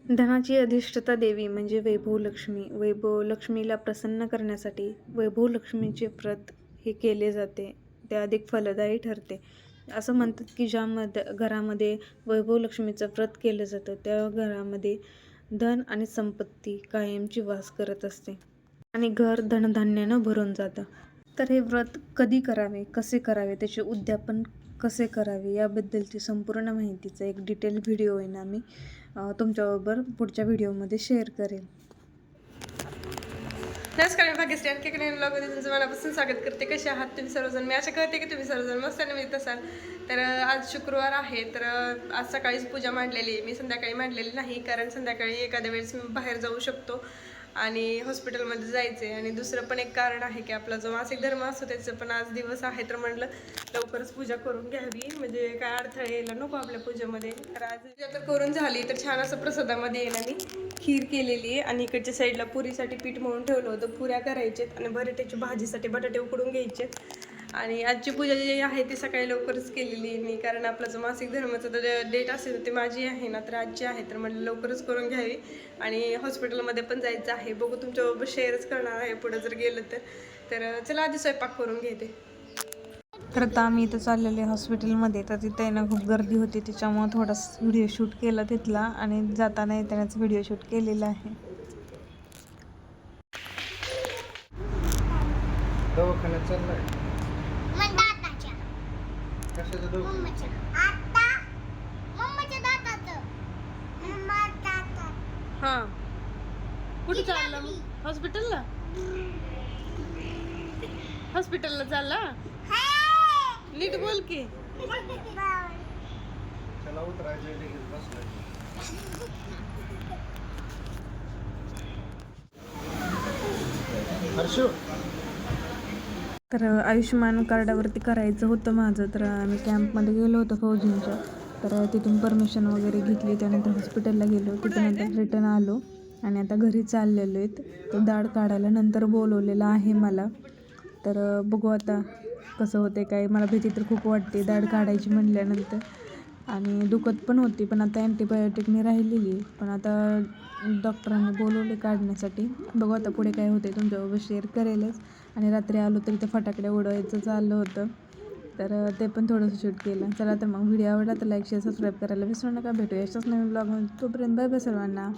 धनाची अधिष्ठता देवी म्हणजे वैभव लक्ष्मी. वैभव लक्ष्मीला प्रसन्न करण्यासाठी वैभव लक्ष्मीचे व्रत हे केले जाते. ते अधिक फलदायी ठरते. असं म्हणतात की घरामध्ये वैभव लक्ष्मीचं व्रत केलं जातं त्या घरामध्ये धन आणि संपत्ती कायमची वास करत असते आणि घर धनधान्यानं भरून जातं. तर हे व्रत कधी करावे, कसे करावे, त्याचे उद्यापन कसे करावे याबद्दलची संपूर्ण माहितीचा एक डिटेल व्हिडिओ आहे ना मी तुमच्याबरोबर पुढच्या व्हिडिओमध्ये शेअर करेल. नमस्कार, मी भाग्यश्री आणखी एका नवीन ब्लॉगमध्ये तुमचं मनापासून स्वागत करते. कसे आहात तुम्ही सर्वजण? मी आशा करते की तुम्ही सर्वजण मस्त निमित्त असाल. तर आज शुक्रवार आहे, तर आज सकाळीच पूजा मांडलेली आहे. मी संध्याकाळी मांडलेली नाही, कारण संध्याकाळी एखाद्या वेळेस मी बाहेर जाऊ शकतो आणि हॉस्पिटलमध्ये जायचे. आणि दुसरं पण एक कारण आहे की आपला जो मासिक धर्म असतो त्याचं पण आज दिवस आहे, तर म्हटलं लवकरच पूजा करून घ्यावी, म्हणजे काय अडथळे यायला नको आपल्या पूजेमध्ये. तर आज पूजा तर करून झाली, तर छान असं प्रसादामध्ये आहे ना मी खीर केलेली आहे आणि इकडच्या साईडला पुरीसाठी पीठ म्हणून ठेवलं होतं. पुऱ्या करायच्यात आणि बटाट्याची भाजीसाठी बटाटे उकडून घ्यायचे. आणि आजची पूजा जी आहे ती सकाळी लवकरच केलेली आहे मी, कारण आपला जो मासिक धर्माचा डेट असेल ते माझी आहे ना, तर आजची आहे, तर म्हटलं लवकरच करून घ्यावी. आणि हॉस्पिटलमध्ये पण जायचं आहे, बघू तुमच्याबरोबर शेअरच करणार आहे पुढं जर गेलं तर चला आधी स्वयंपाक करून घेते. तर आता आम्ही इथं चाललेले हॉस्पिटलमध्ये, तर तिथे ना खूप गर्दी होती, त्याच्यामुळे थोडासा व्हिडिओ शूट केला तिथला आणि जाताना येतानाच व्हिडिओ शूट केलेला आहे. दवाखान्यात चाललाय कशाचं हां, कुठे चालला मग? हॉस्पिटलला चालला? नीट बोल की. चला उतरायचं बसलाय. हर्षू तर आयुष्यमान कार्डावरती करायचं होतं माझं, तर आम्ही कॅम्पमध्ये गेलो होतो फौजींच्या, तर तिथून परमिशन वगैरे घेतली. त्यानंतर हॉस्पिटलला गेलो, तिथूनंतर रिटर्न आलो आणि आता घरी चाललेलो आहेत. तो दाढ काढायला नंतर बोलवलेला आहे मला, तर बघू आता कसं होते काय. मला भीती तर खूप वाटते दाढ काढायची म्हणल्यानंतर, आणि दुखत पण होती, पण आता अँटीबायोटिकने राहिलेली आहे. पण आता डॉक्टरांनी बोलवले काढण्यासाठी. बघू आता पुढे काय होते, तुमच्याबरोबर शेअर करेलच. आणि रात्री आलो तरी ते फटाकडे उडवायचं चाललं होतं, तर ते पण थोडंसं शूट केलं. चला तर मग व्हिडिओ आवडला तर लाईक शेअर सबस्क्राईब करायला विसरू नका. भेटूया अशाच नवीन ब्लॉगमध्ये, तोपर्यंत बाय बाय सर्वांना.